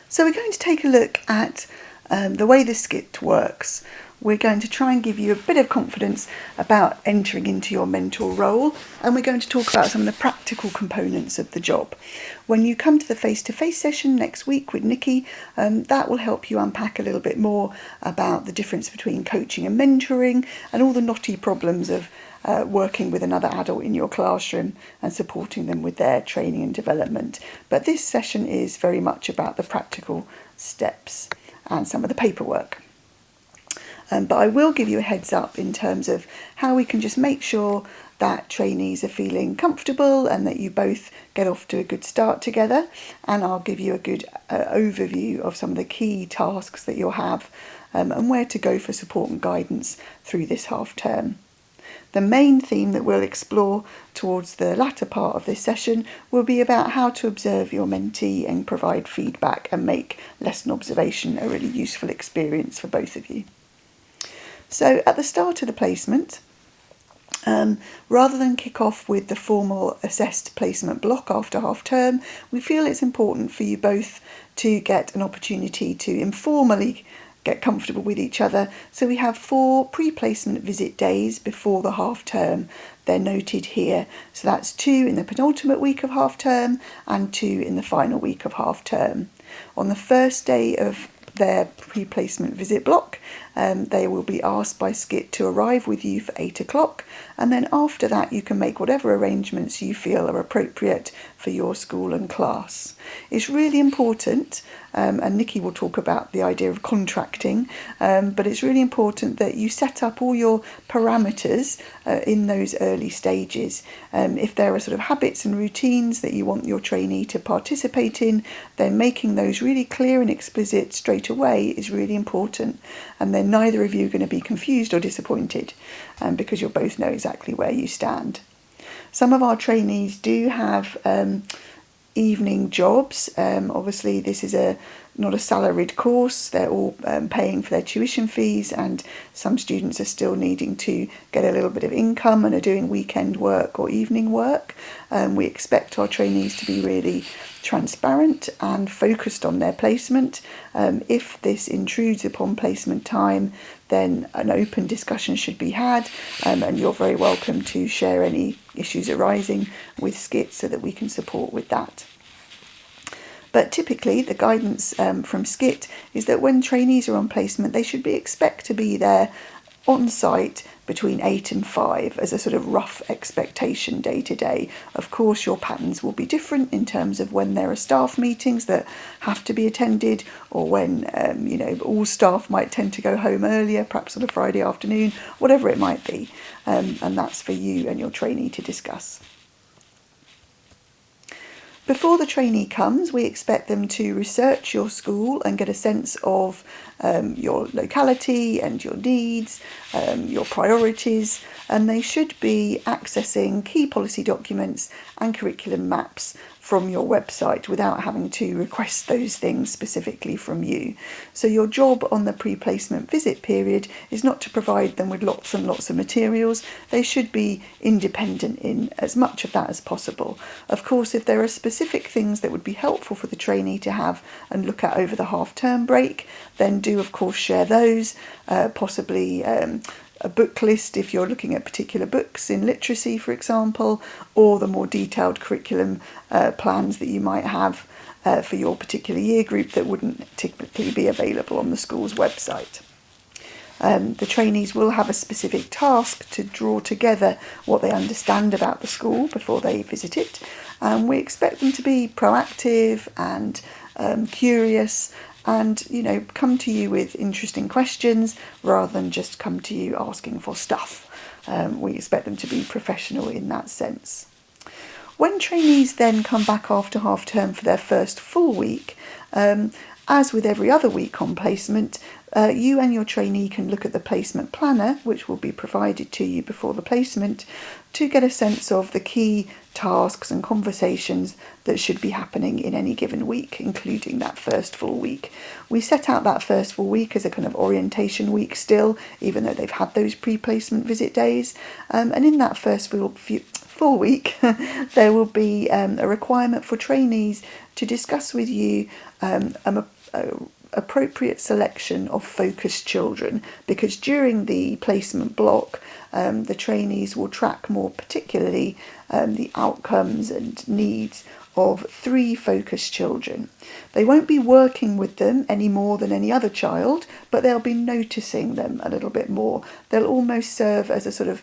So we're going to take a look at the way the skit works. We're going to try and give you a bit of confidence about entering into your mentor role, and we're going to talk about some of the practical components of the job. When you come to the face-to-face session next week with Nikki, that will help you unpack a little bit more about the difference between coaching and mentoring and all the knotty problems of working with another adult in your classroom and supporting them with their training and development. But this session is very much about the practical steps and some of the paperwork. But I will give you a heads up in terms of how we can just make sure that trainees are feeling comfortable and that you both get off to a good start together. And I'll give you a good overview of some of the key tasks that you'll have and where to go for support and guidance through this half term. The main theme that we'll explore towards the latter part of this session will be about how to observe your mentee and provide feedback and make lesson observation a really useful experience for both of you. So at the start of the placement, rather than kick off with the formal assessed placement block after half term, we feel it's important for you both to get an opportunity to informally get comfortable with each other. So we have 4 pre-placement visit days before the half term. They're noted here. So that's 2 in the penultimate week of half term and 2 in the final week of half term. On the first day of their pre-placement visit block, they will be asked by Skit to arrive with you for 8 o'clock, and then after that you can make whatever arrangements you feel are appropriate for your school and class. It's really important, and Nikki will talk about the idea of contracting, but it's really important that you set up all your parameters in those early stages. If there are sort of habits and routines that you want your trainee to participate in, then making those really clear and explicit straight away is really important, and then neither of you are going to be confused or disappointed because you'll both know exactly where you stand. Some of our trainees do have evening jobs. Obviously this is not a salaried course. They're all paying for their tuition fees, and some students are still needing to get a little bit of income and are doing weekend work or evening work. We expect our trainees to be really transparent and focused on their placement. If this intrudes upon placement time, then an open discussion should be had, and you're very welcome to share any issues arising with Skit so that we can support with that. But typically the guidance from Skit is that when trainees are on placement, they should expect to be there on site between 8 and 5 as a sort of rough expectation day to day. Of course, your patterns will be different in terms of when there are staff meetings that have to be attended, or when all staff might tend to go home earlier, perhaps on a Friday afternoon, whatever it might be, and that's for you and your trainee to discuss. Before the trainee comes, we expect them to research your school and get a sense of your locality and your needs, your priorities, and they should be accessing key policy documents and curriculum maps from your website without having to request those things specifically from you. So your job on the pre-placement visit period is not to provide them with lots and lots of materials. They should be independent in as much of that as possible. Of course, if there are specific things that would be helpful for the trainee to have and look at over the half-term break, then do of course share those, possibly a book list if you're looking at particular books in literacy, for example, or the more detailed curriculum plans that you might have for your particular year group that wouldn't typically be available on the school's website. The trainees will have a specific task to draw together what they understand about the school before they visit it, and we expect them to be proactive and curious, and come to you with interesting questions rather than just come to you asking for stuff. We expect them to be professional in that sense. When trainees then come back after half term for their first full week, as with every other week on placement, you and your trainee can look at the placement planner, which will be provided to you before the placement, to get a sense of the key tasks and conversations that should be happening in any given week, including that first full week. We set out that first full week as a kind of orientation week still, even though they've had those pre-placement visit days. And in that first full week, there will be a requirement for trainees to discuss with you a appropriate selection of focused children, because during the placement block the trainees will track more particularly the outcomes and needs of 3 focused children. They won't be working with them any more than any other child, but they'll be noticing them a little bit more. They'll almost serve as a sort of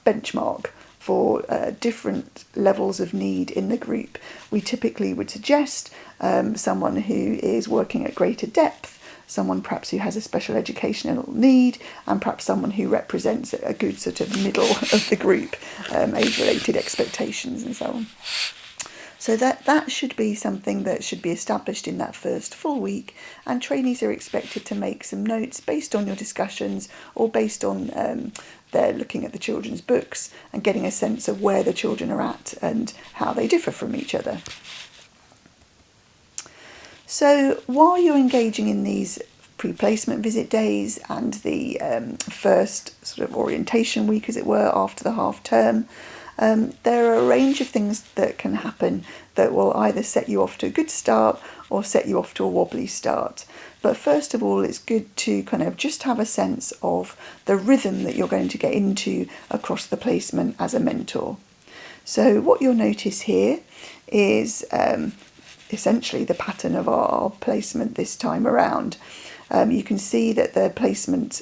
benchmark for different levels of need in the group. We typically would suggest someone who is working at greater depth, someone perhaps who has a special educational need, and perhaps someone who represents a good sort of middle of the group, age-related expectations and so on. So that should be something that should be established in that first full week, and trainees are expected to make some notes based on your discussions or based on they're looking at the children's books and getting a sense of where the children are at and how they differ from each other. So while you're engaging in these pre-placement visit days and the first sort of orientation week, as it were, after the half term, there are a range of things that can happen that will either set you off to a good start or set you off to a wobbly start. But first of all, it's good to kind of just have a sense of the rhythm that you're going to get into across the placement as a mentor. So what you'll notice here is essentially the pattern of our placement this time around. You can see that the placement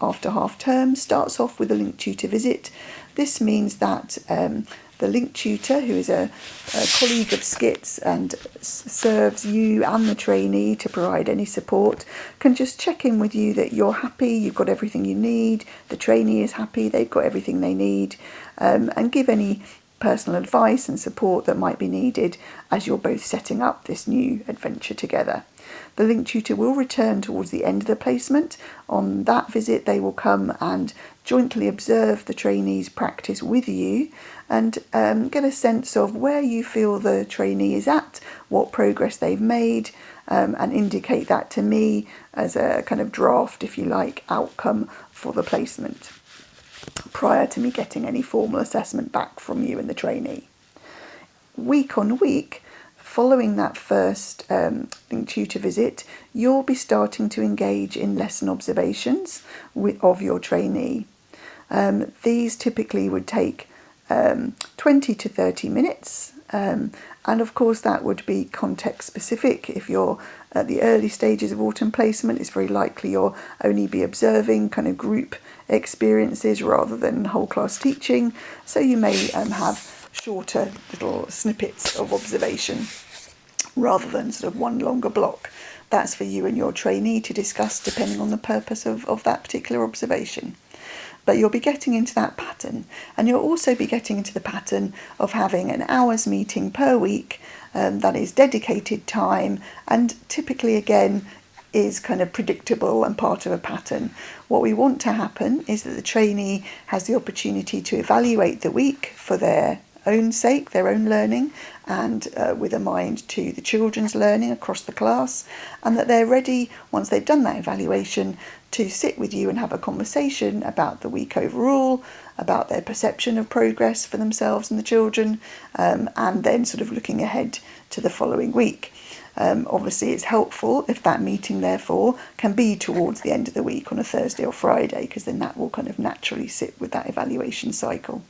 after half term starts off with a linked tutor visit. This means that the linked tutor, who is a colleague of SCIT's and serves you and the trainee to provide any support, can just check in with you that you're happy, you've got everything you need, the trainee is happy, they've got everything they need, and give any personal advice and support that might be needed as you're both setting up this new adventure together. The linked tutor will return towards the end of the placement. On that visit, they will come and jointly observe the trainees practice with you and get a sense of where you feel the trainee is at, what progress they've made, and indicate that to me as a kind of draft, if you like, outcome for the placement, prior to me getting any formal assessment back from you and the trainee. Week on week, following that first linked tutor visit, you'll be starting to engage in lesson observations of your trainee. These typically would take 20 to 30 minutes, and of course that would be context specific. If you're at the early stages of autumn placement, it's very likely you'll only be observing kind of group experiences rather than whole class teaching, so you may have shorter little snippets of observation rather than sort of one longer block. That's for you and your trainee to discuss depending on the purpose of that particular observation. But you'll be getting into that pattern, and you'll also be getting into the pattern of having an hour's meeting per week that is dedicated time and typically again is kind of predictable and part of a pattern. What we want to happen is that the trainee has the opportunity to evaluate the week for their own sake, their own learning, and with a mind to the children's learning across the class, and that they're ready, once they've done that evaluation, to sit with you and have a conversation about the week overall, about their perception of progress for themselves and the children, and then sort of looking ahead to the following week. Obviously it's helpful if that meeting therefore can be towards the end of the week on a Thursday or Friday, because then that will kind of naturally sit with that evaluation cycle.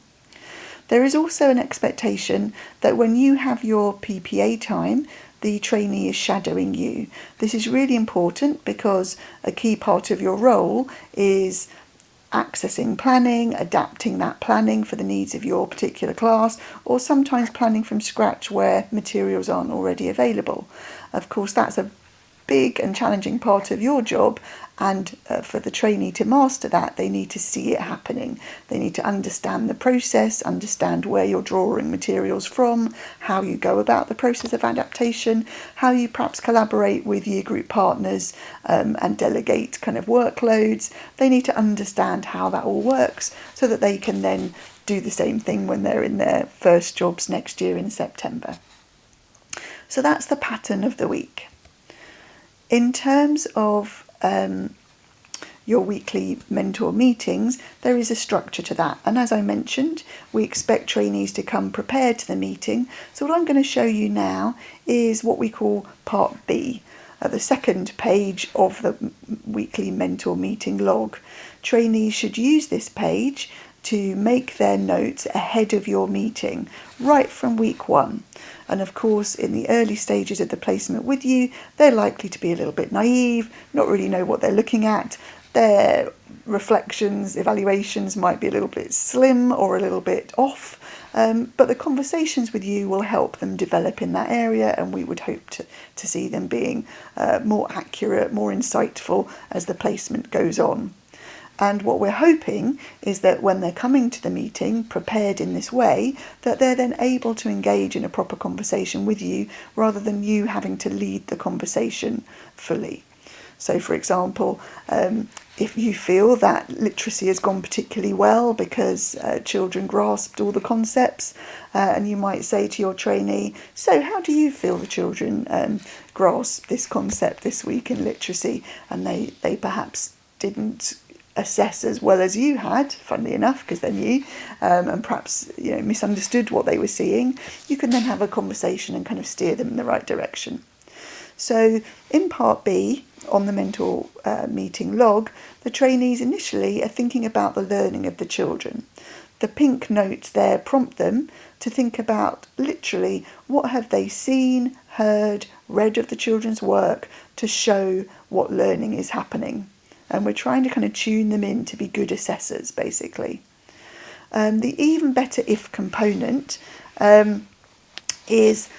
There is also an expectation that when you have your PPA time, the trainee is shadowing you. This is really important because a key part of your role is accessing planning, adapting that planning for the needs of your particular class, or sometimes planning from scratch where materials aren't already available. Of course, that's a big and challenging part of your job, and for the trainee to master that, they need to see it happening. They need to understand the process, understand where you're drawing materials from, how you go about the process of adaptation, how you perhaps collaborate with your group partners and delegate kind of workloads. They need to understand how that all works so that they can then do the same thing when they're in their first jobs next year in September. So that's the pattern of the week. In terms of your weekly mentor meetings, there is a structure to that, and as I mentioned, we expect trainees to come prepared to the meeting. So what I'm going to show you now is what we call part B. at the second page of the weekly mentor meeting log. Trainees should use this page to make their notes ahead of your meeting, right from week 1. And of course, in the early stages of the placement with you, they're likely to be a little bit naive, not really know what they're looking at. Their reflections, evaluations might be a little bit slim or a little bit off, but the conversations with you will help them develop in that area, and we would hope to see them being more accurate, more insightful as the placement goes on. And what we're hoping is that when they're coming to the meeting prepared in this way, that they're then able to engage in a proper conversation with you rather than you having to lead the conversation fully. So, for example, if you feel that literacy has gone particularly well because children grasped all the concepts, and you might say to your trainee, so how do you feel the children grasped this concept this week in literacy? And they perhaps didn't assess as well as you had, funnily enough, because they're new, and perhaps misunderstood what they were seeing. You can then have a conversation and kind of steer them in the right direction. So in part B, on the mentor meeting log, the trainees initially are thinking about the learning of the children. The pink notes there prompt them to think about literally what have they seen, heard, read of the children's work to show what learning is happening. And we're trying to kind of tune them in to be good assessors, basically. The even better if component is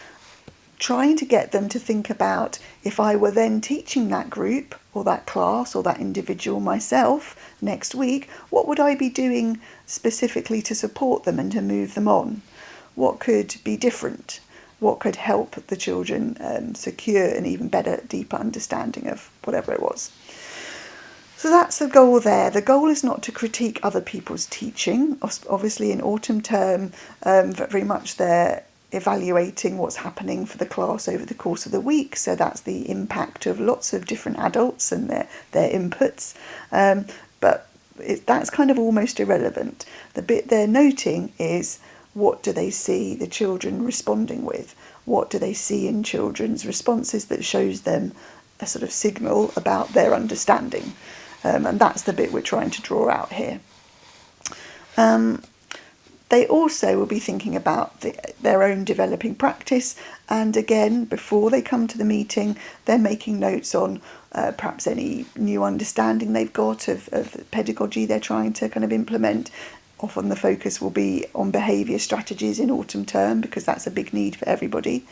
trying to get them to think about, if I were then teaching that group or that class or that individual myself next week, what would I be doing specifically to support them and to move them on? What could be different? What could help the children secure an even better, deeper understanding of whatever it was? So that's the goal there. The goal is not to critique other people's teaching. Obviously in autumn term, very much they're evaluating what's happening for the class over the course of the week. So that's the impact of lots of different adults and their inputs. But that's kind of almost irrelevant. The bit they're noting is, what do they see the children responding with? What do they see in children's responses that shows them a sort of signal about their understanding? And that's the bit we're trying to draw out here. They also will be thinking about their own developing practice, and again, before they come to the meeting, they're making notes on perhaps any new understanding they've got of pedagogy they're trying to kind of implement. Often the focus will be on behaviour strategies in autumn term, because that's a big need for everybody.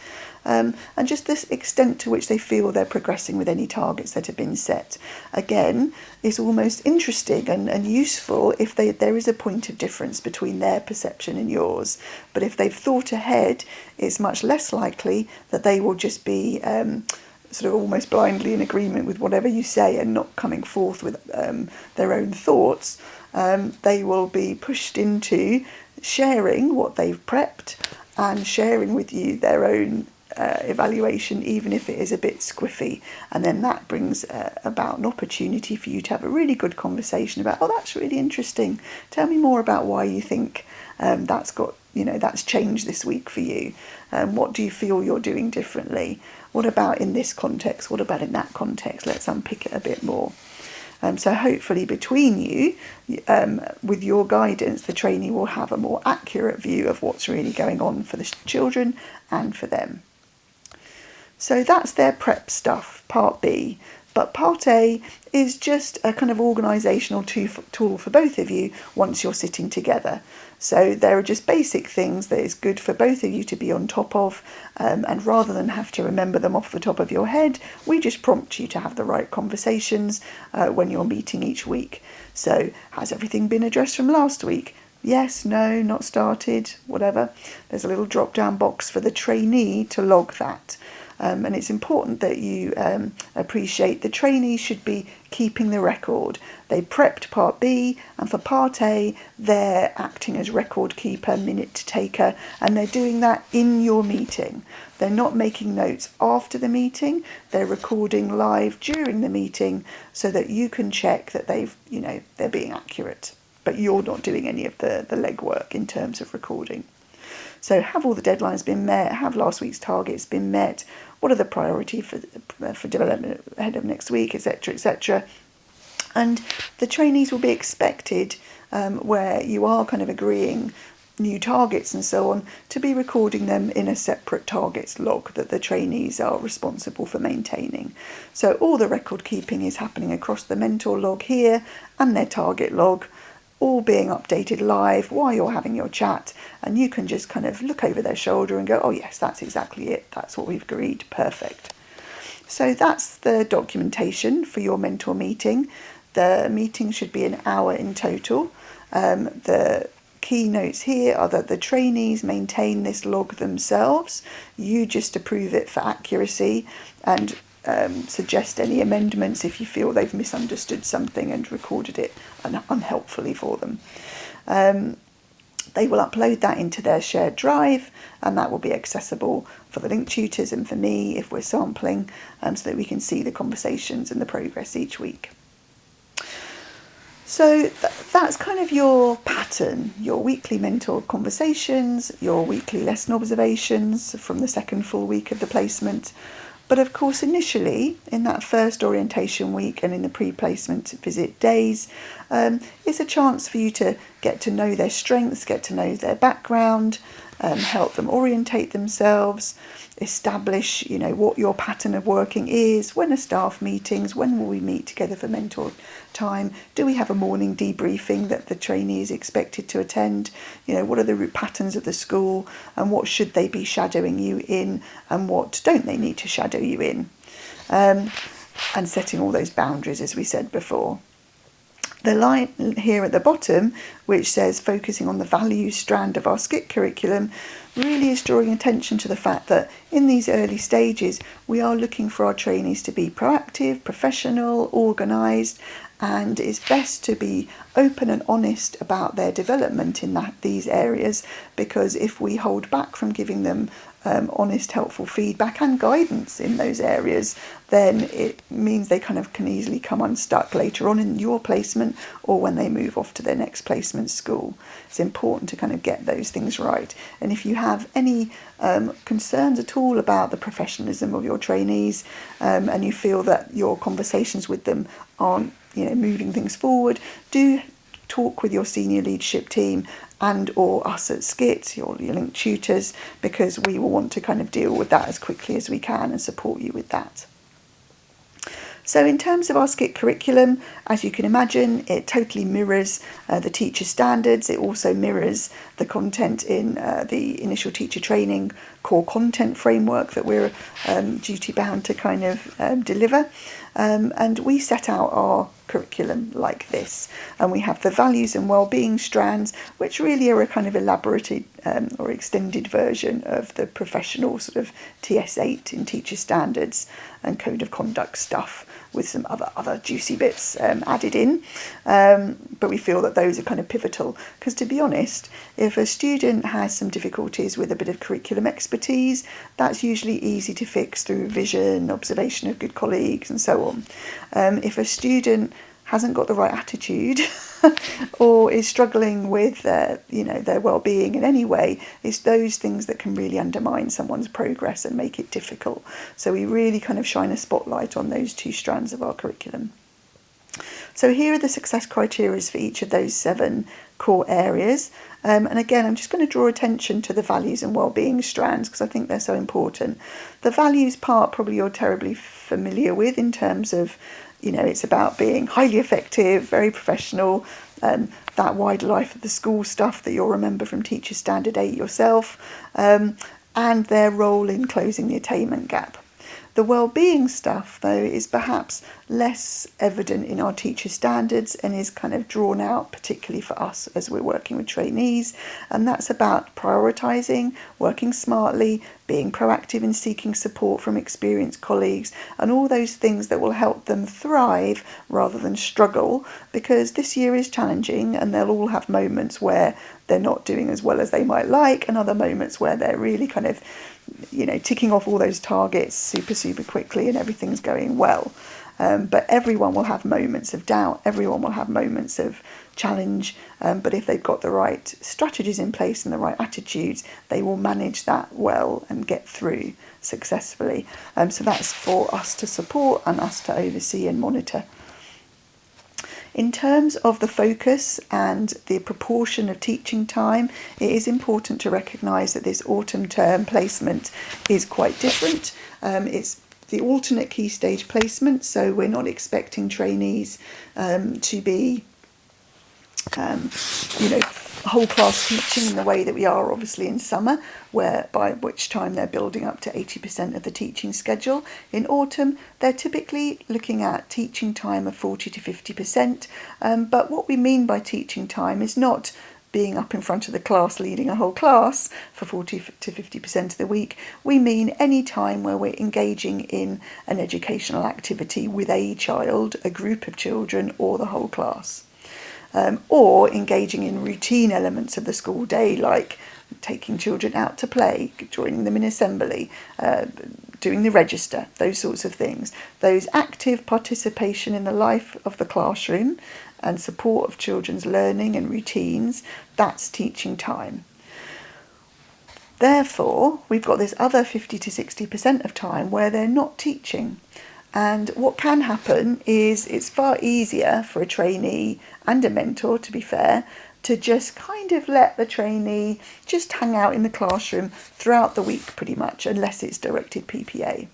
And just this extent to which they feel they're progressing with any targets that have been set. Again, it's almost interesting and useful if there is a point of difference between their perception and yours. But if they've thought ahead, it's much less likely that they will just be sort of almost blindly in agreement with whatever you say and not coming forth with their own thoughts. They will be pushed into sharing what they've prepped and sharing with you their own evaluation, even if it is a bit squiffy. And then that brings about an opportunity for you to have a really good conversation about, oh, that's really interesting. Tell me more about why you think that's changed this week for you. What do you feel you're doing differently? What about in this context? What about in that context? Let's unpick it a bit more. So hopefully between you, with your guidance, the trainee will have a more accurate view of what's really going on for the children and for them. So that's their prep stuff, part B. But part A is just a kind of organisational tool for both of you once you're sitting together. So there are just basic things that is good for both of you to be on top of, and rather than have to remember them off the top of your head, we just prompt you to have the right conversations when you're meeting each week. So, has everything been addressed from last week? Yes, no, not started, whatever. There's a little drop-down box for the trainee to log that. And it's important that you appreciate the trainee should be keeping the record. They prepped part B, and for part A, they're acting as record keeper, minute taker, and they're doing that in your meeting. They're not making notes after the meeting. They're recording live during the meeting so that you can check that they're being accurate. But you're not doing any of the legwork in terms of recording. So have all the deadlines been met? Have last week's targets been met? What are the priority for development ahead of next week, etc., etc.? And the trainees will be expected, where you are kind of agreeing new targets and so on, to be recording them in a separate targets log that the trainees are responsible for maintaining. So all the record keeping is happening across the mentor log here and their target log, all being updated live while you're having your chat, and you can just kind of look over their shoulder and go, oh yes, that's exactly it, that's what we've agreed, perfect. So that's the documentation for your mentor meeting. The meeting should be an hour in total. The key notes here are that the trainees maintain this log themselves. You just approve it for accuracy and suggest any amendments if you feel they've misunderstood something and recorded it unhelpfully for them. They will upload that into their shared drive, and that will be accessible for the link tutors and for me if we're sampling, so that we can see the conversations and the progress each week. So that's kind of your pattern, your weekly mentor conversations, your weekly lesson observations from the second full week of the placement. But of course, initially, in that first orientation week and in the pre-placement visit days, it's a chance for you to get to know their strengths, get to know their background, help them orientate themselves, establish, what your pattern of working is, when are staff meetings, when will we meet together for mentor time, do we have a morning debriefing that the trainee is expected to attend, what are the patterns of the school and what should they be shadowing you in and what don't they need to shadow you in, and setting all those boundaries as we said before. The line here at the bottom, which says focusing on the values strand of our SCITT curriculum, really is drawing attention to the fact that in these early stages, we are looking for our trainees to be proactive, professional, organised, and it's best to be open and honest about their development in these areas, because if we hold back from giving them honest, helpful feedback and guidance in those areas, then it means they kind of can easily come unstuck later on in your placement or when they move off to their next placement school. It's important to kind of get those things right. And if you have any concerns at all about the professionalism of your trainees, and you feel that your conversations with them aren't moving things forward, do talk with your senior leadership team and or us at SCITT, your link tutors, because we will want to kind of deal with that as quickly as we can and support you with that. So in terms of our SCITT curriculum, as you can imagine, it totally mirrors the teacher standards. It also mirrors the content in the initial teacher training core content framework that we're duty bound to kind of deliver. And we set out our curriculum like this, and we have the values and wellbeing strands, which really are a kind of elaborated or extended version of the professional sort of TS8 in teacher standards and code of conduct stuff, with some other juicy bits added in. But we feel that those are kind of pivotal, because to be honest, if a student has some difficulties with a bit of curriculum expertise, that's usually easy to fix through revision, observation of good colleagues and so on. If a student hasn't got the right attitude or is struggling with their well-being in any way, it's those things that can really undermine someone's progress and make it difficult. So we really kind of shine a spotlight on those two strands of our curriculum. So here are the success criteria for each of those 7 core areas. And again, I'm just going to draw attention to the values and wellbeing strands because I think they're so important. The values part probably you're terribly familiar with, in terms of, it's about being highly effective, very professional, that wider life of the school stuff that you'll remember from Teacher Standard 8 yourself, and their role in closing the attainment gap. The wellbeing stuff, though, is perhaps less evident in our teacher standards and is kind of drawn out particularly for us as we're working with trainees, and that's about prioritising, working smartly, being proactive in seeking support from experienced colleagues, and all those things that will help them thrive rather than struggle, because this year is challenging and they'll all have moments where they're not doing as well as they might like, and other moments where they're really kind of ticking off all those targets super quickly and everything's going well. But everyone will have moments of doubt, everyone will have moments of challenge, but if they've got the right strategies in place and the right attitudes, they will manage that well and get through successfully. So that's for us to support and us to oversee and monitor. In terms of the focus and the proportion of teaching time, it is important to recognise that this autumn term placement is quite different. It's the alternate key stage placement, so we're not expecting trainees to be whole class teaching in the way that we are obviously in summer, by which time they're building up to 80% of the teaching schedule. In autumn, they're typically looking at teaching time of 40 to 50%, but what we mean by teaching time is not being up in front of the class leading a whole class for 40 to 50% of the week. We mean any time where we're engaging in an educational activity with a child, a group of children, or the whole class. Or engaging in routine elements of the school day, like taking children out to play, joining them in assembly, doing the register, those sorts of things. Those active participation in the life of the classroom and support of children's learning and routines, that's teaching time. Therefore, we've got this other 50 to 60% of time where they're not teaching. And what can happen is it's far easier for a trainee and a mentor, to be fair, to just kind of let the trainee just hang out in the classroom throughout the week pretty much, unless it's directed PPA.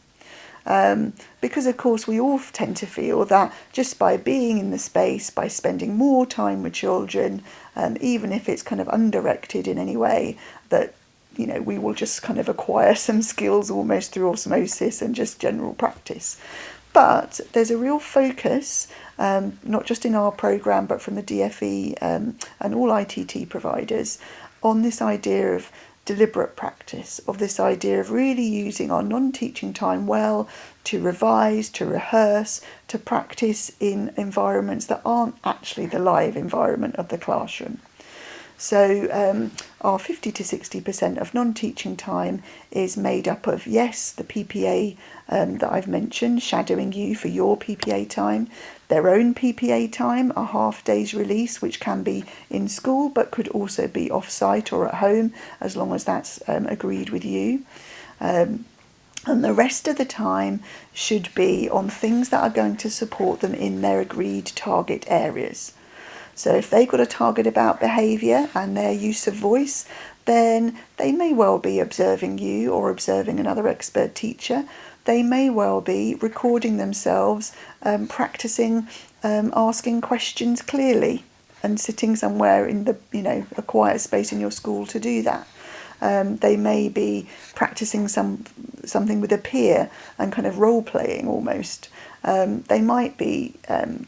Because of course we all tend to feel that just by being in the space, by spending more time with children, even if it's kind of undirected in any way, that we will just kind of acquire some skills almost through osmosis and just general practice. But there's a real focus, not just in our programme, but from the DFE and all ITT providers, on this idea of deliberate practice, of this idea of really using our non-teaching time well to revise, to rehearse, to practice in environments that aren't actually the live environment of the classroom. So our 50 to 60% of non-teaching time is made up of, yes, the PPA that I've mentioned, shadowing you for your PPA time, their own PPA time, a half day's release, which can be in school but could also be off-site or at home, as long as that's agreed with you. And the rest of the time should be on things that are going to support them in their agreed target areas. So if they've got a target about behaviour and their use of voice, then they may well be observing you or observing another expert teacher. They may well be recording themselves, practising asking questions clearly and sitting somewhere in a quiet space in your school to do that. They may be practising something with a peer and kind of role-playing almost. They might be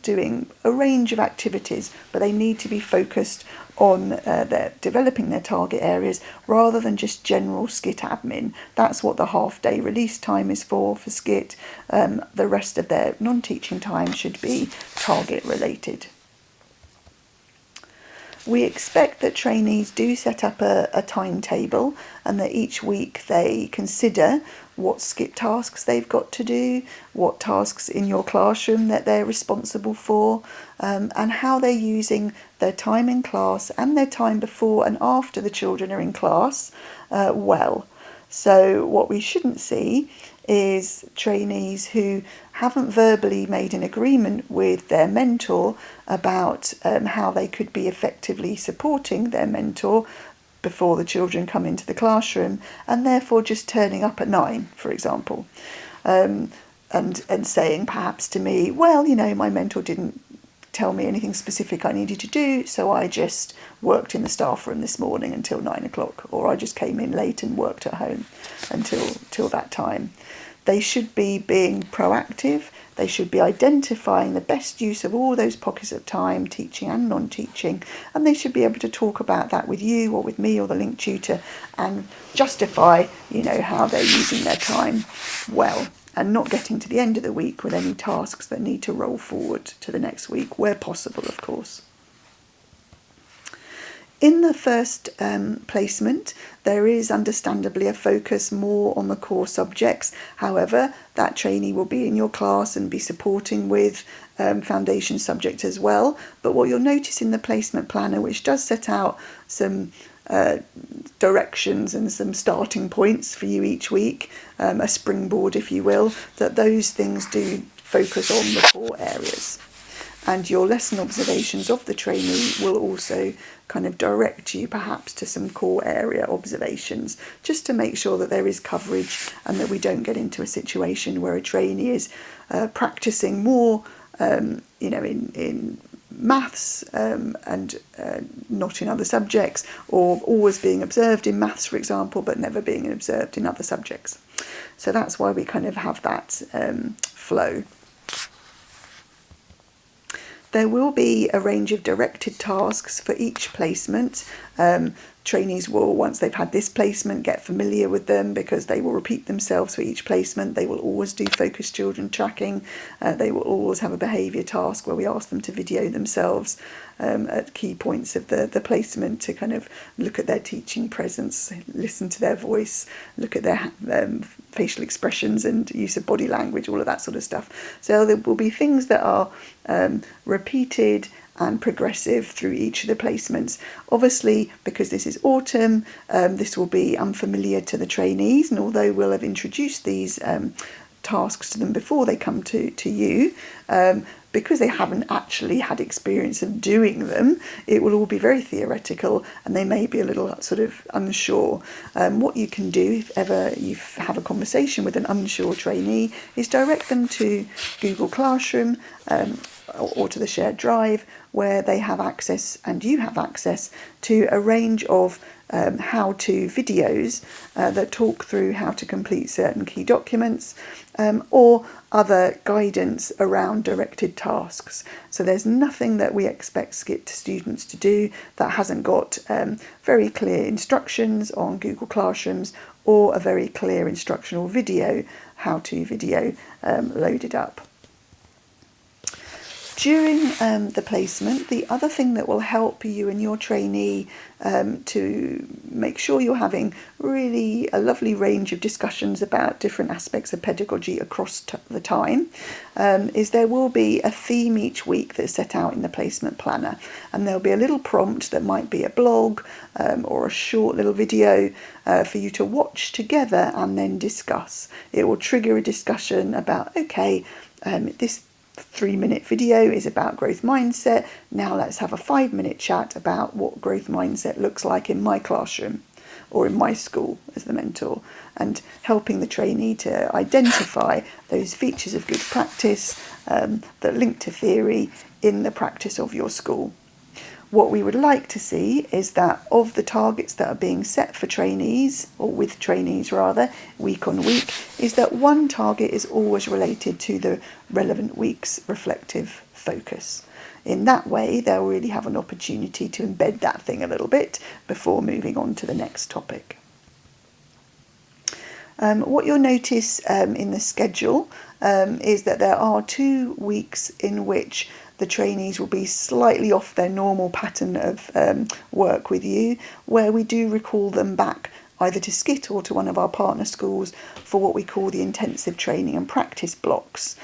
doing a range of activities, but they need to be focused on developing their target areas rather than just general SCIT admin. That's what the half-day release time is for SCIT. The rest of their non-teaching time should be target-related. We expect that trainees do set up a timetable and that each week they consider what SCIT tasks they've got to do, what tasks in your classroom that they're responsible for, and how they're using their time in class and their time before and after the children are in class well. So what we shouldn't see is trainees who haven't verbally made an agreement with their mentor about how they could be effectively supporting their mentor before the children come into the classroom, and therefore just turning up at 9, for example, and saying perhaps to me, well, my mentor didn't tell me anything specific I needed to do, so I just worked in the staff room this morning until 9 o'clock, or I just came in late and worked at home until that time. They should be being proactive. They should be identifying the best use of all those pockets of time, teaching and non-teaching, and they should be able to talk about that with you or with me or the link tutor and justify, how they're using their time well and not getting to the end of the week with any tasks that need to roll forward to the next week, where possible, of course. In the first placement, there is understandably a focus more on the core subjects. However, that trainee will be in your class and be supporting with foundation subject as well. But what you'll notice in the placement planner, which does set out some directions and some starting points for you each week, a springboard if you will, that those things do focus on the core areas. And your lesson observations of the trainee will also kind of direct you perhaps to some core area observations, just to make sure that there is coverage and that we don't get into a situation where a trainee is practicing more in maths and not in other subjects, or always being observed in maths, for example, but never being observed in other subjects. So that's why we kind of have that flow. There will be a range of directed tasks for each placement. Trainees will, once they've had this placement, get familiar with them because they will repeat themselves for each placement. They will always do focused children tracking. They will always have a behaviour task where we ask them to video themselves at key points of the placement to kind of look at their teaching presence, listen to their voice, look at their facial expressions and use of body language, all of that sort of stuff. So there will be things that are repeated and progressive through each of the placements. Obviously, because this is autumn, this will be unfamiliar to the trainees, and although we'll have introduced these tasks to them before they come to you, because they haven't actually had experience of doing them, it will all be very theoretical and they may be a little sort of unsure. What you can do if ever you have a conversation with an unsure trainee is direct them to Google Classroom or to the shared drive, where they have access and you have access to a range of how-to videos that talk through how to complete certain key documents or other guidance around directed tasks. So there's nothing that we expect SCITT students to do that hasn't got very clear instructions on Google Classrooms or a very clear instructional video, how-to video loaded up. During the placement, the other thing that will help you and your trainee to make sure you're having really a lovely range of discussions about different aspects of pedagogy across the time is there will be a theme each week that's set out in the placement planner, and there'll be a little prompt that might be a blog or a short little video for you to watch together and then discuss. It will trigger a discussion about, okay, this 3-minute video is about growth mindset. Now let's have a 5-minute chat about what growth mindset looks like in my classroom or in my school as the mentor, and helping the trainee to identify those features of good practice that link to theory in the practice of your school. What we would like to see is that of the targets that are being set for trainees, or with trainees rather, week on week, is that one target is always related to the relevant week's reflective focus. In that way, they'll really have an opportunity to embed that thing a little bit before moving on to the next topic. What you'll notice in the schedule is that there are 2 weeks in which the trainees will be slightly off their normal pattern of work with you, where we do recall them back either to SCITT or to one of our partner schools for what we call the intensive training and practice blocks.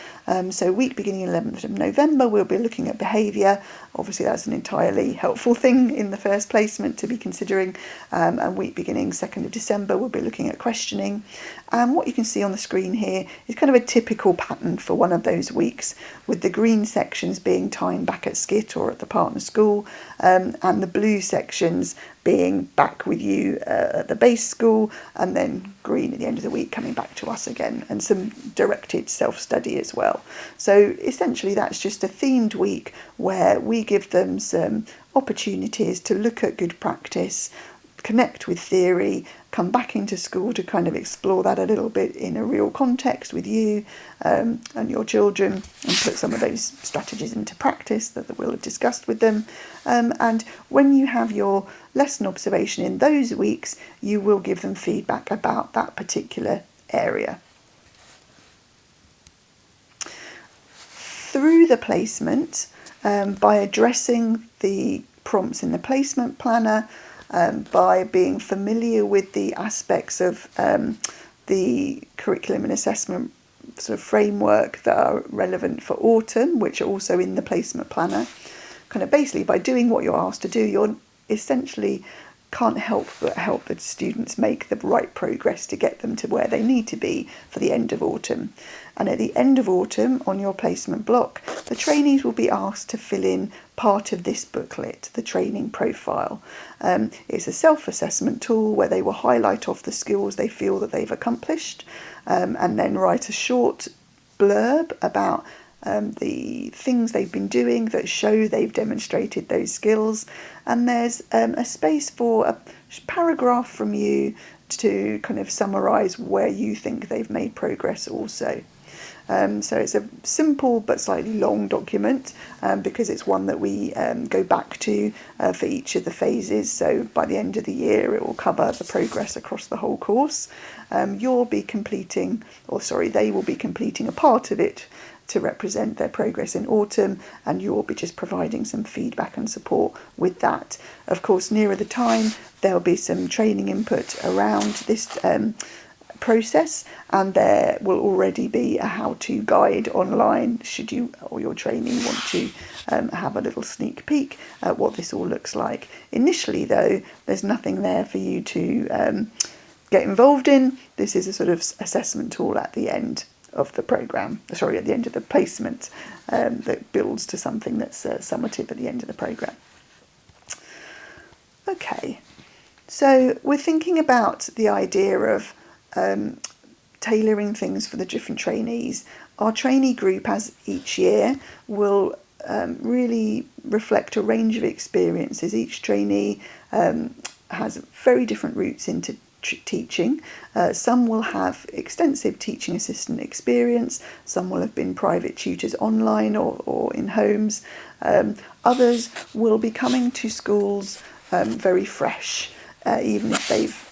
So week beginning 11th of November, we'll be looking at behaviour. Obviously that's an entirely helpful thing in the first placement to be considering. And week beginning 2nd of December, we'll be looking at questioning. And what you can see on the screen here is kind of a typical pattern for one of those weeks, with the green sections being time back at SCITT or at the partner school, and the blue sections being back with you at the base school, and then green at the end of the week coming back to us again, and some directed self-study as well. So essentially that's just a themed week where we give them some opportunities to look at good practice, connect with theory, come back into school to kind of explore that a little bit in a real context with you and your children, and put some of those strategies into practice that we'll have discussed with them. And when you have your lesson observation in those weeks, you will give them feedback about that particular area. Through the placement, by addressing the prompts in the placement planner, by being familiar with the aspects of the curriculum and assessment sort of framework that are relevant for autumn, which are also in the placement planner. Kind of basically by doing what you're asked to do, you're essentially can't help but help the students make the right progress to get them to where they need to be for the end of autumn. And at the end of autumn, on your placement block, the trainees will be asked to fill in part of this booklet, the training profile. It's a self-assessment tool where they will highlight off the skills they feel that they've accomplished, and then write a short blurb about the things they've been doing that show they've demonstrated those skills. And there's a space for a paragraph from you to kind of summarise where you think they've made progress also. So it's a simple but slightly long document, because it's one that we go back to for each of the phases. So by the end of the year, it will cover the progress across the whole course. They will be completing a part of it to represent their progress in autumn, and you'll be just providing some feedback and support with that. Of course, nearer the time, there'll be some training input around this process, and there will already be a how-to guide online should you or your trainee want to have a little sneak peek at what this all looks like. Initially though, there's nothing there for you to get involved in. This is a sort of assessment tool at the end of the programme, at the end of the placement, that builds to something that's summative at the end of the programme. Okay, so we're thinking about the idea of tailoring things for the different trainees. Our trainee group, as each year, will really reflect a range of experiences. Each trainee has very different routes into teaching. Some will have extensive teaching assistant experience, some will have been private tutors online or in homes. Others will be coming to schools very fresh, even if they've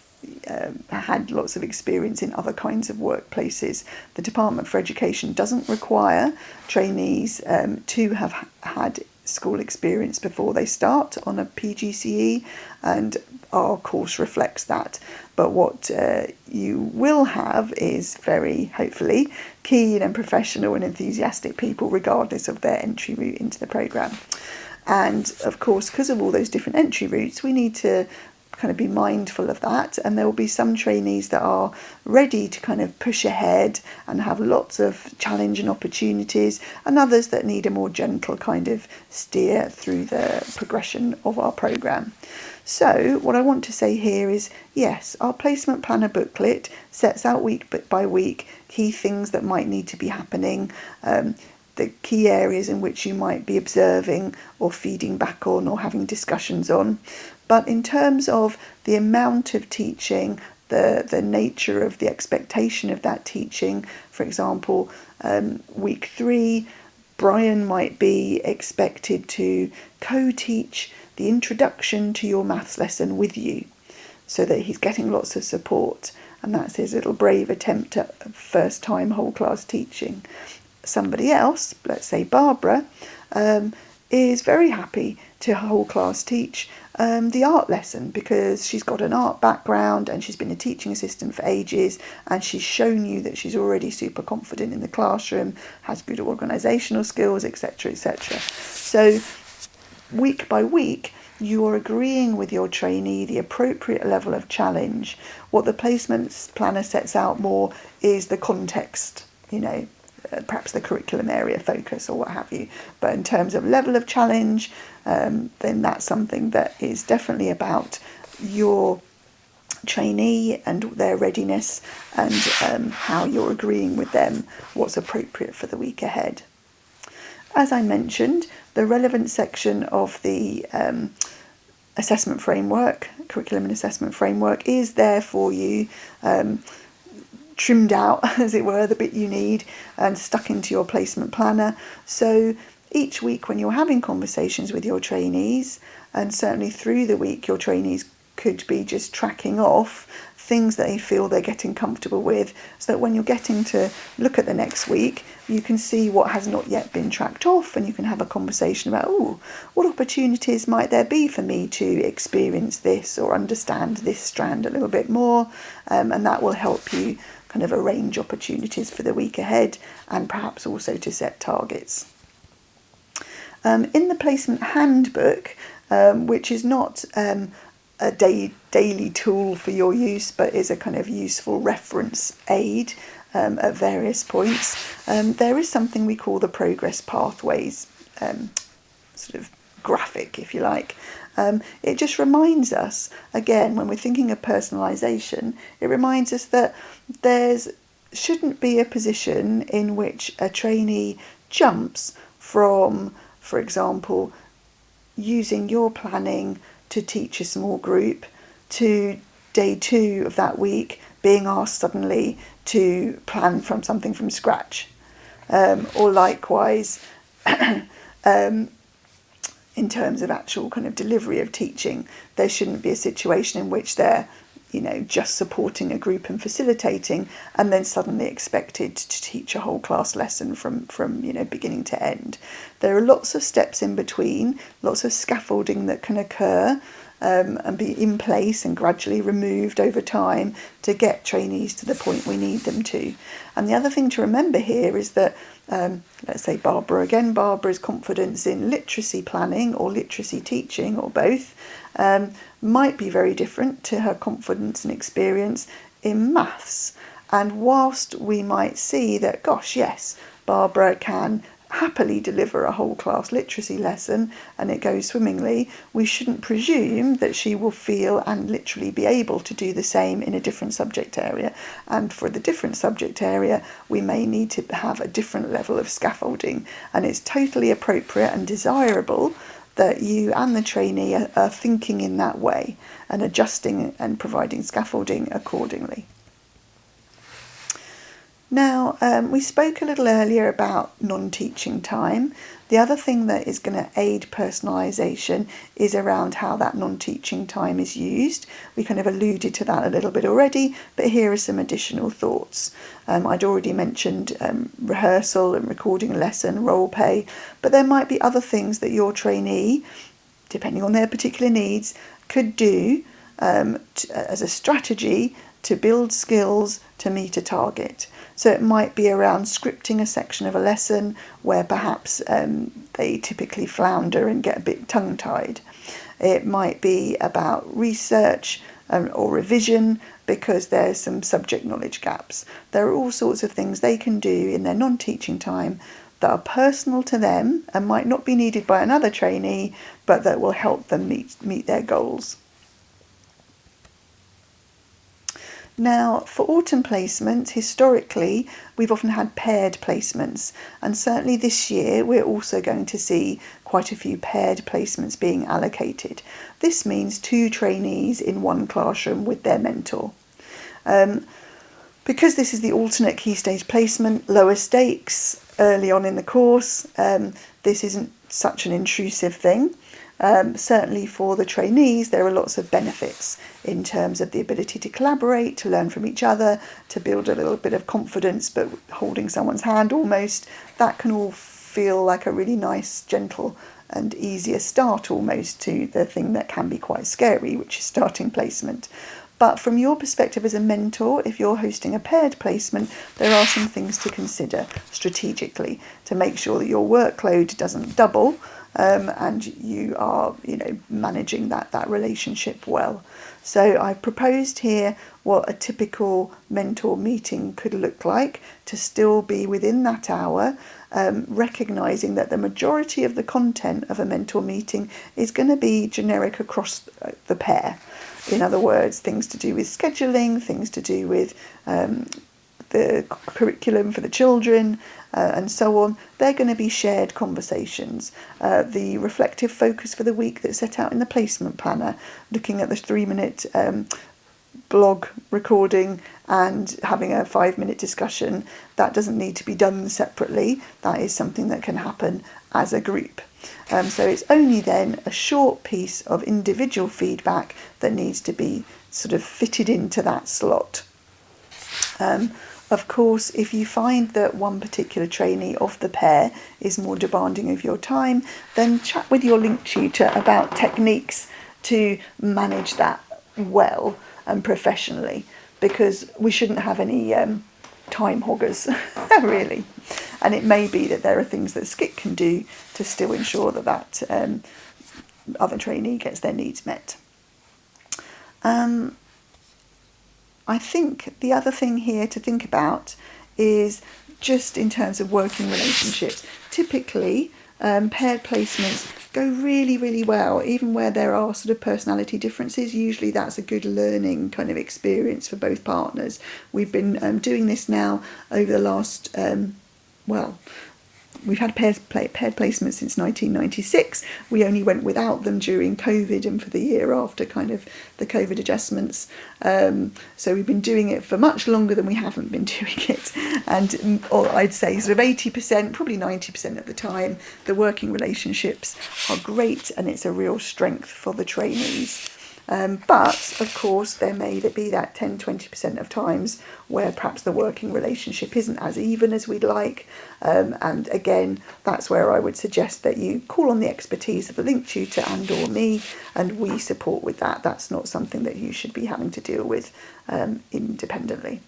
had lots of experience in other kinds of workplaces. The Department for Education doesn't require trainees to have had school experience before they start on a PGCE, and our course reflects that. But what you will have is very, hopefully, keen and professional and enthusiastic people regardless of their entry route into the programme. And of course, because of all those different entry routes, we need to kind of be mindful of that, and there will be some trainees that are ready to kind of push ahead and have lots of challenge and opportunities, and others that need a more gentle kind of steer through the progression of our programme. So what I want to say here is, yes, our placement planner booklet sets out week by week key things that might need to be happening, the key areas in which you might be observing or feeding back on or having discussions on. But in terms of the amount of teaching, the nature of the expectation of that teaching, for example, week 3, Brian might be expected to co-teach the introduction to your maths lesson with you, so that he's getting lots of support, and that's his little brave attempt at first time whole class teaching. Somebody else, let's say Barbara, is very happy to whole class teach the art lesson, because she's got an art background and she's been a teaching assistant for ages, and she's shown you that she's already super confident in the classroom, has good organisational skills, etc, etc. So week by week, you're agreeing with your trainee the appropriate level of challenge. What the placements planner sets out more is the context, perhaps the curriculum area focus or what have you. But in terms of level of challenge, then that's something that is definitely about your trainee and their readiness, and how you're agreeing with them what's appropriate for the week ahead. As I mentioned, the relevant section of the assessment framework, curriculum and assessment framework, is there for you, trimmed out, as it were, the bit you need, and stuck into your placement planner. So each week when you're having conversations with your trainees, and certainly through the week, your trainees could be just tracking off things that they feel they're getting comfortable with, so that when you're getting to look at the next week, you can see what has not yet been tracked off, and you can have a conversation about, what opportunities might there be for me to experience this or understand this strand a little bit more, and that will help you kind of arrange opportunities for the week ahead, and perhaps also to set targets. In the placement handbook, which is not a daily tool for your use, but is a kind of useful reference aid at various points, there is something we call the progress pathways sort of graphic, if you like. It just reminds us, again, when we're thinking of personalisation, it reminds us that shouldn't be a position in which a trainee jumps from, for example, using your planning to teach a small group, to day 2 of that week being asked suddenly to plan from something from scratch. Or likewise, in terms of actual kind of delivery of teaching, there shouldn't be a situation in which they're just supporting a group and facilitating, and then suddenly expected to teach a whole class lesson from beginning to end. There are lots of steps in between, lots of scaffolding that can occur and be in place and gradually removed over time to get trainees to the point we need them to. And the other thing to remember here is that, let's say Barbara's confidence in literacy planning or literacy teaching, or both, might be very different to her confidence and experience in maths. And whilst we might see that, gosh, yes, Barbara can happily deliver a whole class literacy lesson and it goes swimmingly, we shouldn't presume that she will feel and literally be able to do the same in a different subject area. And for the different subject area, we may need to have a different level of scaffolding, and it's totally appropriate and desirable that you and the trainee are thinking in that way and adjusting and providing scaffolding accordingly. Now, we spoke a little earlier about non-teaching time. The other thing that is going to aid personalisation is around how that non-teaching time is used. We kind of alluded to that a little bit already, but here are some additional thoughts. I'd already mentioned rehearsal and recording a lesson, role play, but there might be other things that your trainee, depending on their particular needs, could do as a strategy to build skills to meet a target. So it might be around scripting a section of a lesson where perhaps they typically flounder and get a bit tongue-tied. It might be about research or revision because there's some subject knowledge gaps. There are all sorts of things they can do in their non-teaching time that are personal to them and might not be needed by another trainee, but that will help them meet their goals. Now, for autumn placements, historically, we've often had paired placements, and certainly this year we're also going to see quite a few paired placements being allocated. This means 2 trainees in one classroom with their mentor. Because this is the alternate key stage placement, lower stakes early on in the course, this isn't such an intrusive thing. Certainly for the trainees, there are lots of benefits in terms of the ability to collaborate, to learn from each other, to build a little bit of confidence, but holding someone's hand almost. That can all feel like a really nice, gentle and easier start almost to the thing that can be quite scary, which is starting placement. But from your perspective as a mentor, if you're hosting a paired placement, there are some things to consider strategically to make sure that your workload doesn't double, and you are, managing that relationship well. So I've proposed here what a typical mentor meeting could look like to still be within that hour, recognising that the majority of the content of a mentor meeting is going to be generic across the pair. In other words, things to do with scheduling, things to do with the curriculum for the children, and so on. They're going to be shared conversations. The reflective focus for the week that's set out in the placement planner, looking at the 3-minute blog recording and having a 5-minute discussion, that doesn't need to be done separately. That is something that can happen as a group. So it's only then a short piece of individual feedback that needs to be sort of fitted into that slot. Of course, if you find that one particular trainee of the pair is more demanding of your time, then chat with your link tutor about techniques to manage that well and professionally, because we shouldn't have any time hoggers, really. And it may be that there are things that Skit can do to still ensure that other trainee gets their needs met. I think the other thing here to think about is just in terms of working relationships. Typically, paired placements go really, really well, even where there are sort of personality differences. Usually that's a good learning kind of experience for both partners. We've been doing this now over the last, we've had paired placements since 1996. We only went without them during COVID and for the year after kind of the COVID adjustments. So we've been doing it for much longer than we haven't been doing it. And I'd say sort of 80%, probably 90% of the time, the working relationships are great and it's a real strength for the trainees. But, of course, there may be that 10-20% of times where perhaps the working relationship isn't as even as we'd like. And again, that's where I would suggest that you call on the expertise of the link tutor and or me, and we support with that. That's not something that you should be having to deal with independently.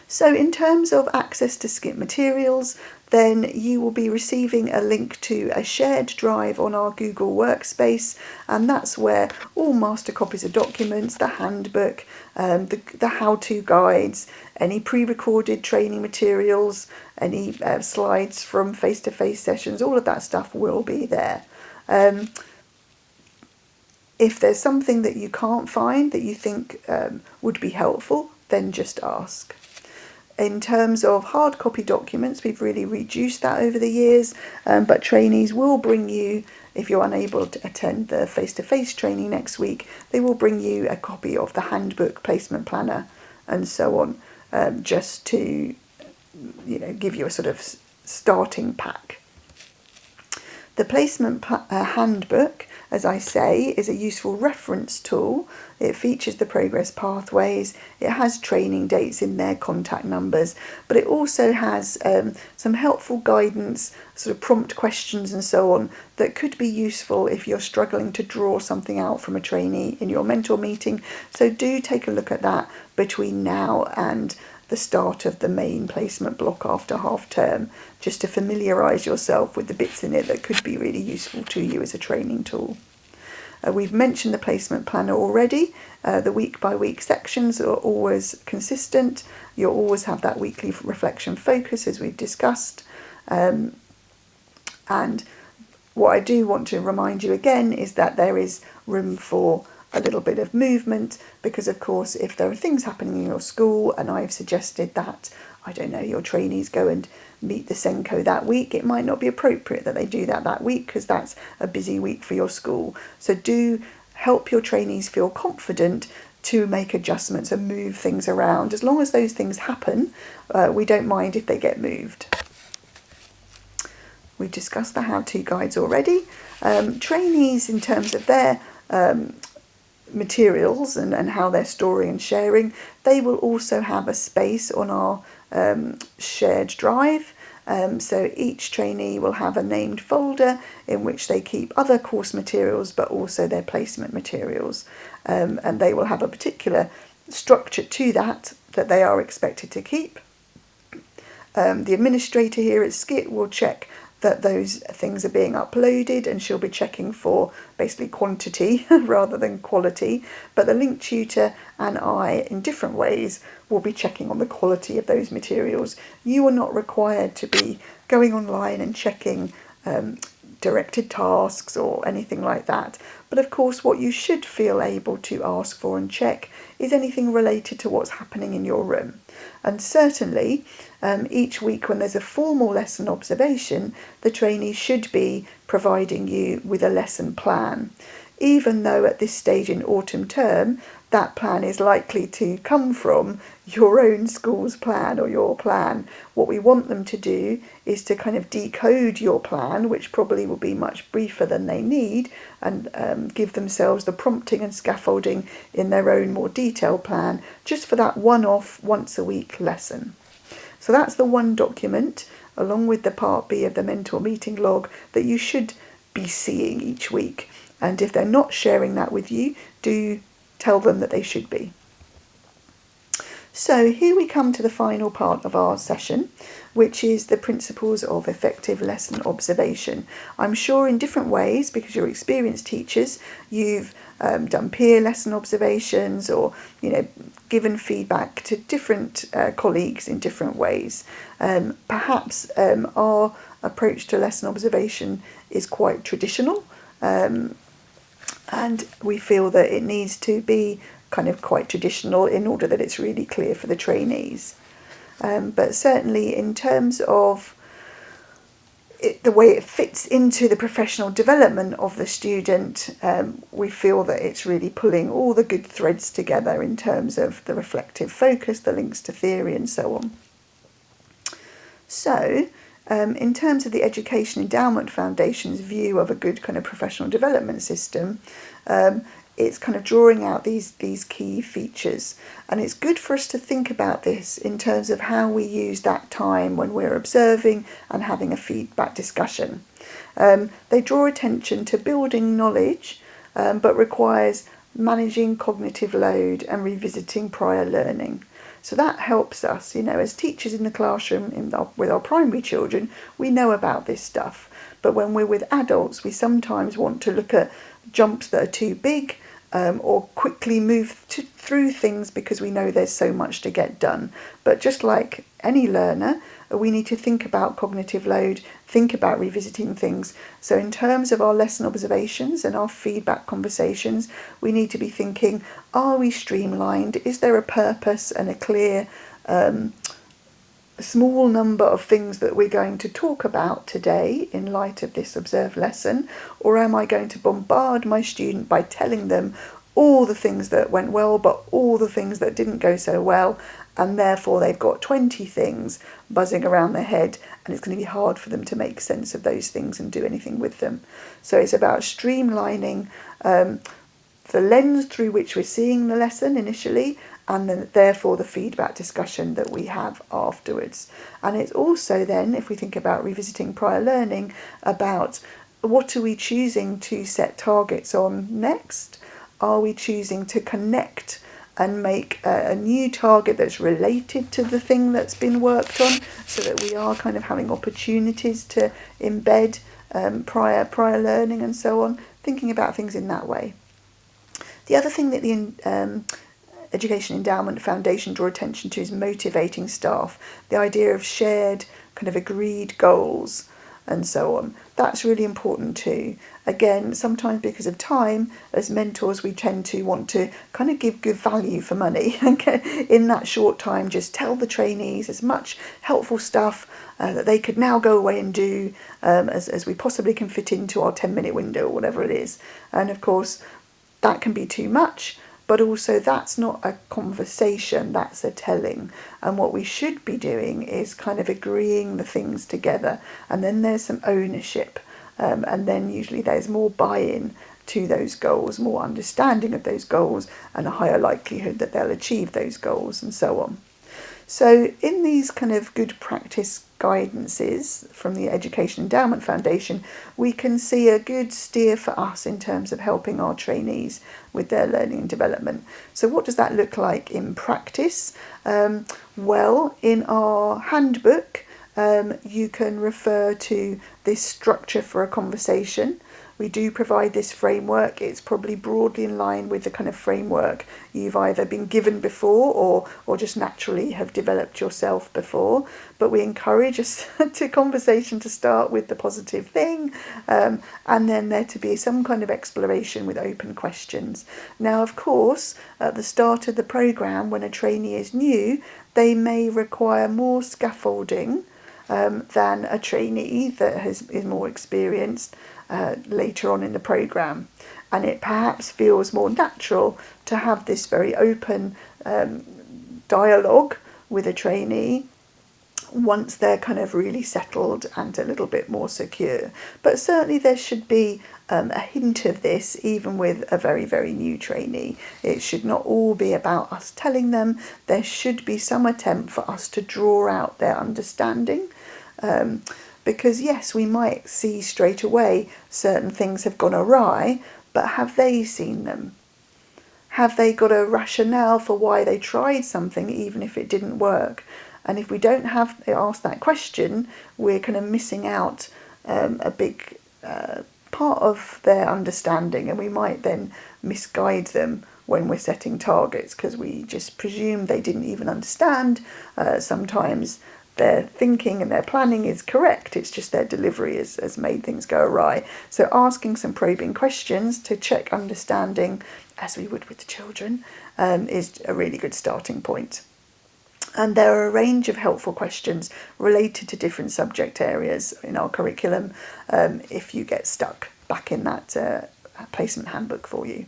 So in terms of access to Skit materials, then you will be receiving a link to a shared drive on our Google Workspace, and that's where all master copies of documents, the handbook, the how-to guides, any pre-recorded training materials, any slides from face-to-face sessions, all of that stuff will be there. If there's something that you can't find that you think would be helpful, then just ask. In terms of hard copy documents, we've really reduced that over the years, but trainees will bring you, if you're unable to attend the face-to-face training next week, they will bring you a copy of the handbook, placement planner, and so on, just to give you a sort of starting pack. The placement handbook, as I say, is a useful reference tool. It features the progress pathways, it has training dates in there, contact numbers, but it also has some helpful guidance, sort of prompt questions and so on, that could be useful if you're struggling to draw something out from a trainee in your mentor meeting. So do take a look at that between now and the start of the main placement block after half term, just to familiarise yourself with the bits in it that could be really useful to you as a training tool. We've mentioned the placement planner already. The week-by-week sections are always consistent. You'll always have that weekly reflection focus, as we've discussed. And what I do want to remind you again is that there is room for a little bit of movement, because of course if there are things happening in your school and I've suggested that, I don't know, your trainees go and meet the SENCO that week, it might not be appropriate that they do that week because that's a busy week for your school. So do help your trainees feel confident to make adjustments and move things around. As long as those things happen, we don't mind if they get moved. We've discussed the how-to guides already. Trainees, in terms of their materials and how they're storing and sharing, they will also have a space on our shared drive. So each trainee will have a named folder in which they keep other course materials but also their placement materials, and they will have a particular structure to that they are expected to keep. The administrator here at Skit will check that those things are being uploaded, and she'll be checking for basically quantity rather than quality, but the link tutor and I, in different ways, will be checking on the quality of those materials. You are not required to be going online and checking directed tasks or anything like that, but of course what you should feel able to ask for and check is anything related to what's happening in your room. And certainly each week when there's a formal lesson observation, the trainee should be providing you with a lesson plan. even though at this stage in autumn term, that plan is likely to come from your own school's plan or your plan. What we want them to do is to kind of decode your plan, which probably will be much briefer than they need, and give themselves the prompting and scaffolding in their own more detailed plan, just for that one-off, once-a-week lesson. So that's the one document, along with the part B of the mentor meeting log, that you should be seeing each week. And if they're not sharing that with you, do tell them that they should be. So here we come to the final part of our session, which is the principles of effective lesson observation. I'm sure in different ways, because you're experienced teachers, you've done peer lesson observations, or given feedback to different colleagues in different ways. Perhaps our approach to lesson observation is quite traditional, and we feel that it needs to be kind of quite traditional in order that it's really clear for the trainees. But certainly in terms of the way it fits into the professional development of the student, we feel that it's really pulling all the good threads together in terms of the reflective focus, the links to theory, and so on. So, in terms of the Education Endowment Foundation's view of a good kind of professional development system, it's kind of drawing out these key features. And it's good for us to think about this in terms of how we use that time when we're observing and having a feedback discussion. They draw attention to building knowledge, but requires managing cognitive load and revisiting prior learning. So that helps us, as teachers in the classroom with our primary children, we know about this stuff. But when we're with adults, we sometimes want to look at jumps that are too big, or quickly move through things because we know there's so much to get done. But just like any learner, we need to think about cognitive load, think about revisiting things. So in terms of our lesson observations and our feedback conversations, we need to be thinking, are we streamlined? Is there a purpose and a clear small number of things that we're going to talk about today in light of this observed lesson? Or am I going to bombard my student by telling them all the things that went well, but all the things that didn't go so well, and therefore they've got 20 things buzzing around their head, and it's going to be hard for them to make sense of those things and do anything with them. So it's about streamlining the lens through which we're seeing the lesson initially, and then therefore the feedback discussion that we have afterwards. And it's also then, if we think about revisiting prior learning, about what are we choosing to set targets on next? Are we choosing to connect and make a new target that's related to the thing that's been worked on, so that we are kind of having opportunities to embed prior learning and so on, thinking about things in that way. The other thing that the Education Endowment Foundation draw attention to is motivating staff, the idea of shared kind of agreed goals and so on. That's really important too. Again, sometimes because of time, as mentors, we tend to want to kind of give good value for money. In that short time, just tell the trainees as much helpful stuff that they could now go away and do as we possibly can fit into our 10-minute window or whatever it is. And of course, that can be too much. But also that's not a conversation, that's a telling. And what we should be doing is kind of agreeing the things together. And then there's some ownership. And then usually there's more buy-in to those goals, more understanding of those goals, and a higher likelihood that they'll achieve those goals and so on. So in these kind of good practice guidances from the Education Endowment Foundation, we can see a good steer for us in terms of helping our trainees with their learning and development. So what does that look like in practice? Well, in our handbook, you can refer to this structure for a conversation. We do provide this framework. It's probably broadly in line with the kind of framework you've either been given before or just naturally have developed yourself before. But we encourage us to conversation to start with the positive thing, and then there to be some kind of exploration with open questions. Now, of course, at the start of the programme, when a trainee is new, they may require more scaffolding than a trainee that is more experienced later on in the programme. And it perhaps feels more natural to have this very open dialogue with a trainee once they're kind of really settled and a little bit more secure. But certainly there should be a hint of this even with a very, very new trainee. It should not all be about us telling them. There should be some attempt for us to draw out their understanding. Because yes, we might see straight away certain things have gone awry, but have they seen them? Have they got a rationale for why they tried something even if it didn't work? And if we don't have asked that question, we're kind of missing out a big part of their understanding, and we might then misguide them when we're setting targets because we just presume they didn't even understand. Sometimes their thinking and their planning is correct, it's just their delivery has made things go awry. So asking some probing questions to check understanding, as we would with the children, is a really good starting point. And there are a range of helpful questions related to different subject areas in our curriculum if you get stuck back in that placement handbook for you.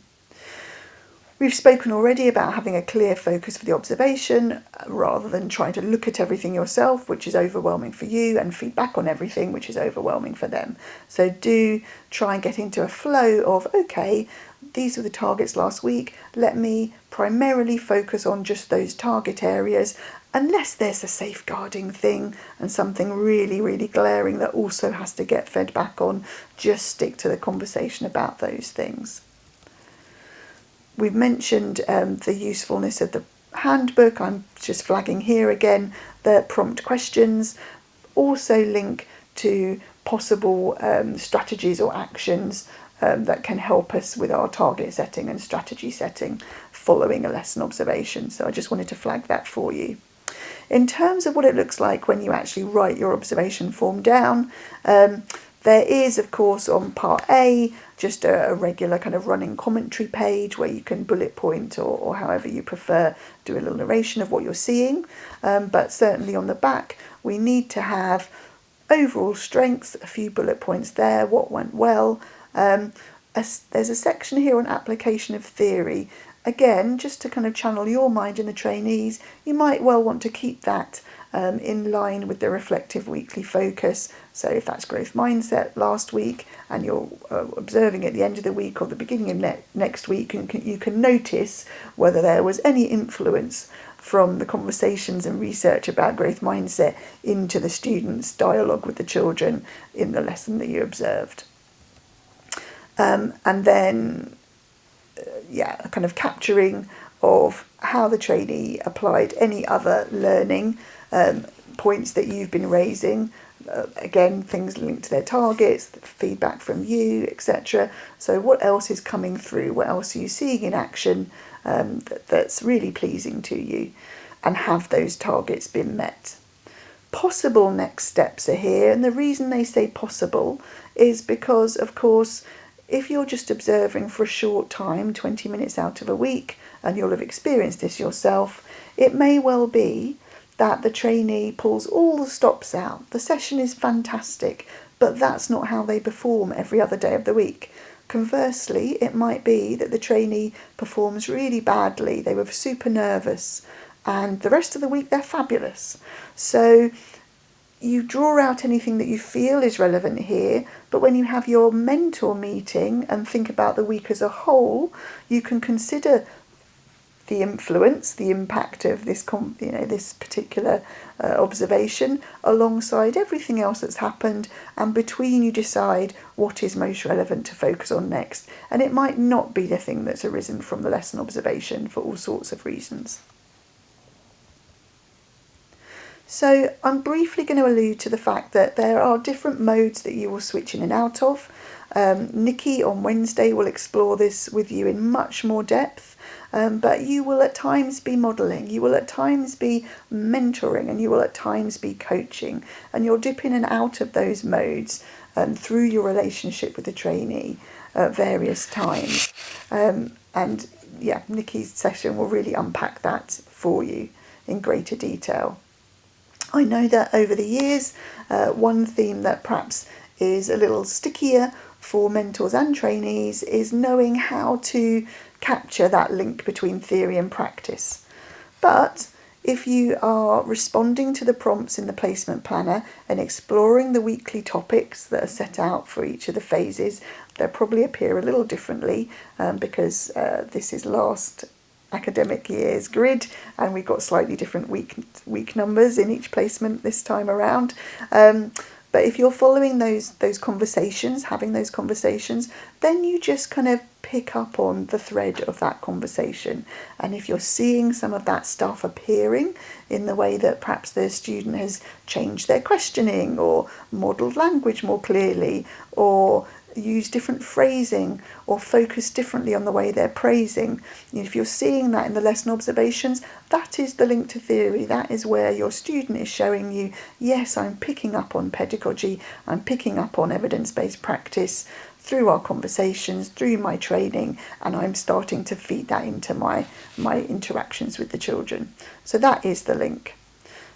We've spoken already about having a clear focus for the observation rather than trying to look at everything yourself, which is overwhelming for you, and feedback on everything, which is overwhelming for them. So do try and get into a flow of, okay, these were the targets last week. Let me primarily focus on just those target areas, unless there's a safeguarding thing and something really, really glaring that also has to get fed back on. Just stick to the conversation about those things. We've mentioned the usefulness of the handbook. I'm just flagging here again the prompt questions. Also link to possible strategies or actions that can help us with our target setting and strategy setting following a lesson observation. So I just wanted to flag that for you. In terms of what it looks like when you actually write your observation form down, there is, of course, on part A, just a regular kind of running commentary page where you can bullet point or however you prefer, do a little narration of what you're seeing. But certainly on the back, we need to have overall strengths, a few bullet points there, what went well. There's a section here on application of theory. Again, just to kind of channel your mind and the trainees, you might well want to keep that in line with the reflective weekly focus. So if that's growth mindset last week and you're observing at the end of the week or the beginning of next week, you can notice whether there was any influence from the conversations and research about growth mindset into the students' dialogue with the children in the lesson that you observed. And then a kind of capturing of how the trainee applied any other learning points that you've been raising. Again, things linked to their targets, feedback from you, etc. So what else is coming through? What else are you seeing in action that's really pleasing to you? And have those targets been met? Possible next steps are here, and the reason they say possible is because, of course, if you're just observing for a short time, 20 minutes out of a week, and you'll have experienced this yourself, it may well be that the trainee pulls all the stops out. The session is fantastic, but that's not how they perform every other day of the week. Conversely, it might be that the trainee performs really badly, they were super nervous, and the rest of the week they're fabulous. So you draw out anything that you feel is relevant here, but when you have your mentor meeting and think about the week as a whole, you can consider the influence, the impact of this particular observation alongside everything else that's happened, and between you decide what is most relevant to focus on next. And it might not be the thing that's arisen from the lesson observation for all sorts of reasons. So I'm briefly going to allude to the fact that there are different modes that you will switch in and out of. Nikki on Wednesday will explore this with you in much more depth, but you will at times be modelling, you will at times be mentoring, and you will at times be coaching, and you'll dip in and out of those modes through your relationship with the trainee at various times. Nikki's session will really unpack that for you in greater detail. I know that over the years, one theme that perhaps is a little stickier for mentors and trainees is knowing how to capture that link between theory and practice. But if you are responding to the prompts in the placement planner and exploring the weekly topics that are set out for each of the phases, they'll probably appear a little differently because this is last academic year's grid and we've got slightly different week numbers in each placement this time around. But if you're following those conversations, having those conversations, then you just kind of pick up on the thread of that conversation. And if you're seeing some of that stuff appearing in the way that perhaps the student has changed their questioning or modelled language more clearly or use different phrasing or focus differently on the way they're praising. If you're seeing that in the lesson observations, that is the link to theory. That is where your student is showing you, yes, I'm picking up on pedagogy, I'm picking up on evidence-based practice through our conversations, through my training, and I'm starting to feed that into my interactions with the children. So that is the link.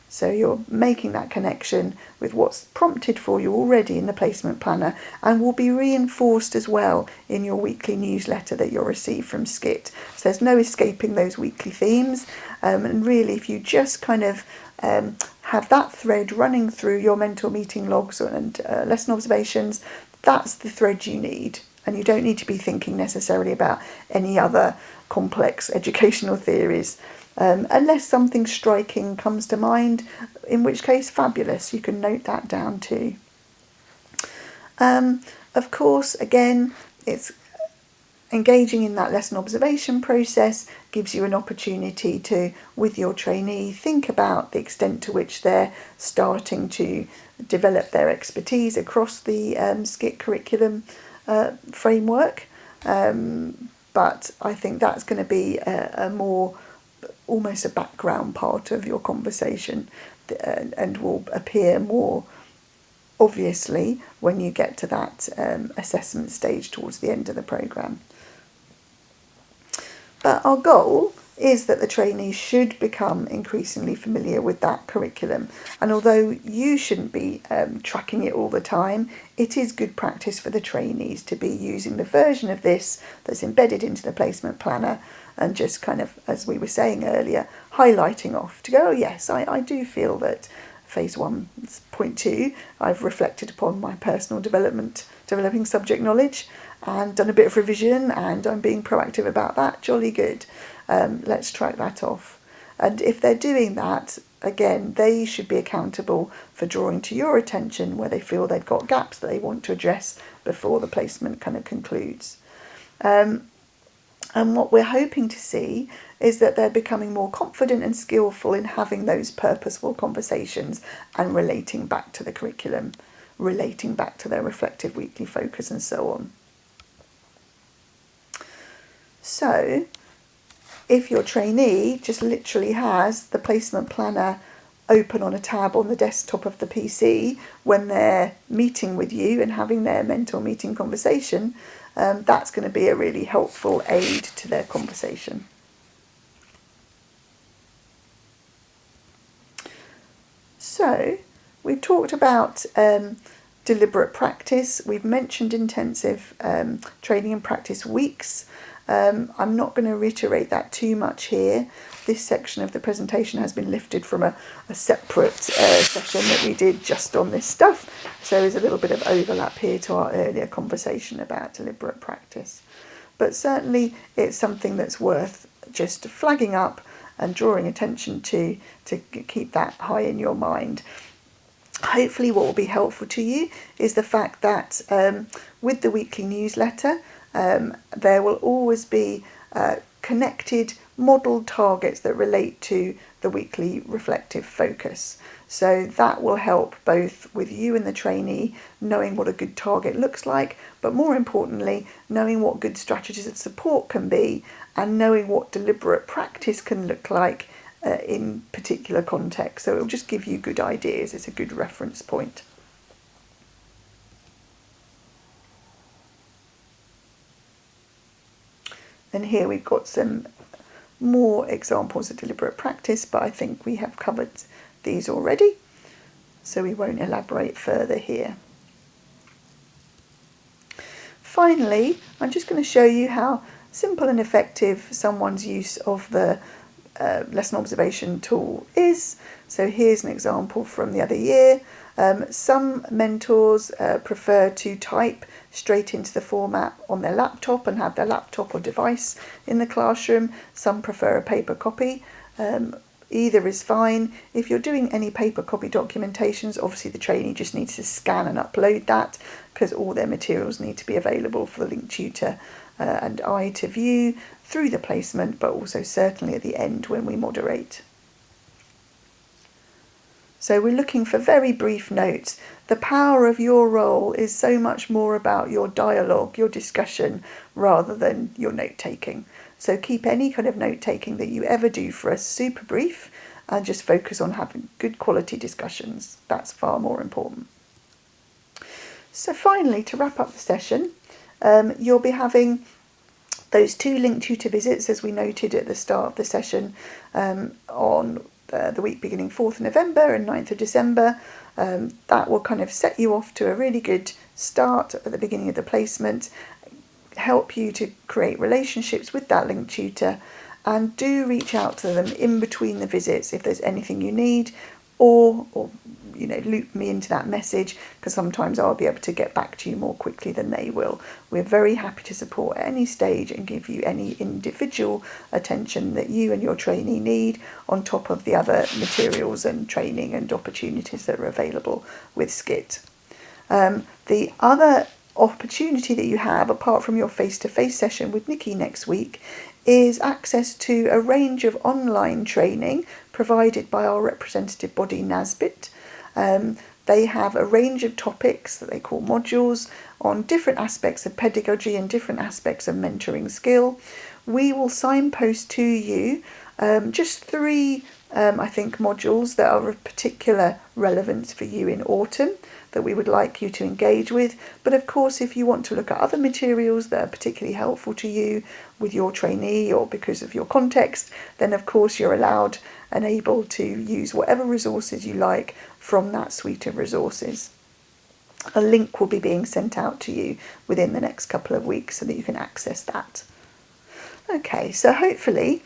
So you're making that connection with what's prompted for you already in the placement planner and will be reinforced as well in your weekly newsletter that you'll receive from SCITT. So there's no escaping those weekly themes. And really, if you just kind of have that thread running through your mentor meeting logs and lesson observations, that's the thread you need. And you don't need to be thinking necessarily about any other complex educational theories. Unless something striking comes to mind, in which case fabulous, you can note that down too. Of course, again, it's engaging in that lesson observation process gives you an opportunity to, with your trainee, think about the extent to which they're starting to develop their expertise across the SCITT curriculum framework. But I think that's going to be a more almost a background part of your conversation and will appear more obviously when you get to that assessment stage towards the end of the programme. But our goal is that the trainees should become increasingly familiar with that curriculum. And although you shouldn't be tracking it all the time, it is good practice for the trainees to be using the version of this that's embedded into the placement planner and just kind of, as we were saying earlier, highlighting off to go, oh yes, I do feel that phase 1.2, I've reflected upon my personal developing subject knowledge and done a bit of revision and I'm being proactive about that. Jolly good. Let's track that off. And if they're doing that, again, they should be accountable for drawing to your attention where they feel they've got gaps that they want to address before the placement kind of concludes. And what we're hoping to see is that they're becoming more confident and skillful in having those purposeful conversations and relating back to the curriculum, relating back to their reflective weekly focus and so on. So, if your trainee just literally has the placement planner open on a tab on the desktop of the PC when they're meeting with you and having their mentor meeting conversation, that's going to be a really helpful aid to their conversation. So, we've talked about deliberate practice, we've mentioned intensive training and practice weeks. I'm not going to reiterate that too much here. This section of the presentation has been lifted from a separate session that we did just on this stuff. So there's a little bit of overlap here to our earlier conversation about deliberate practice. But certainly it's something that's worth just flagging up and drawing attention to keep that high in your mind. Hopefully what will be helpful to you is the fact that with the weekly newsletter, there will always be connected modelled targets that relate to the weekly reflective focus. So that will help both with you and the trainee knowing what a good target looks like, but more importantly, knowing what good strategies of support can be and knowing what deliberate practice can look like in particular contexts. So it will just give you good ideas. It's a good reference point. And here we've got some more examples of deliberate practice, but I think we have covered these already. so we won't elaborate further here. Finally, I'm just going to show you how simple and effective someone's use of the lesson observation tool is. So here's an example from the other year. Some mentors prefer to type straight into the format on their laptop and have their laptop or device in the classroom. Some prefer a paper copy. Either is fine. If you're doing any paper copy documentations, obviously the trainee just needs to scan and upload that, because all their materials need to be available for the Link Tutor and I to view through the placement, but also certainly at the end when we moderate. So we're looking for very brief notes. The power of your role is so much more about your dialogue, your discussion, rather than your note-taking. So keep any kind of note-taking that you ever do for us super brief and just focus on having good quality discussions. That's far more important. So finally, to wrap up the session, you'll be having those 2 Link Tutor visits, as we noted at the start of the session, on the week beginning 4th of November and 9th of December. That will kind of set you off to a really good start at the beginning of the placement, help you to create relationships with that Link Tutor, and do reach out to them in between the visits if there's anything you need, or loop me into that message, because sometimes I'll be able to get back to you more quickly than they will. We're very happy to support at any stage and give you any individual attention that you and your trainee need, on top of the other materials and training and opportunities that are available with SCIT. The other opportunity that you have, apart from your face-to-face session with Nikki next week, is access to a range of online training provided by our representative body NASBIT. They have a range of topics that they call modules on different aspects of pedagogy and different aspects of mentoring skill. We will signpost to you just 3 modules that are of particular relevance for you in autumn that we would like you to engage with. But of course, if you want to look at other materials that are particularly helpful to you with your trainee or because of your context, then of course you're allowed and able to use whatever resources you like from that suite of resources. A link will be being sent out to you within the next couple of weeks so that you can access that. Okay, so hopefully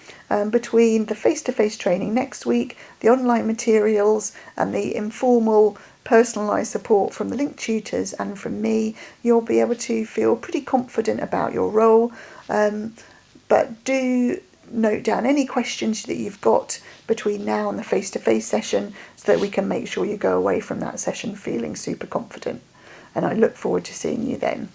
between the face-to-face training next week, the online materials and the informal personalised support from the Link Tutors and from me, you'll be able to feel pretty confident about your role. But do note down any questions that you've got between now and the face-to-face session so that we can make sure you go away from that session feeling super confident. And I look forward to seeing you then.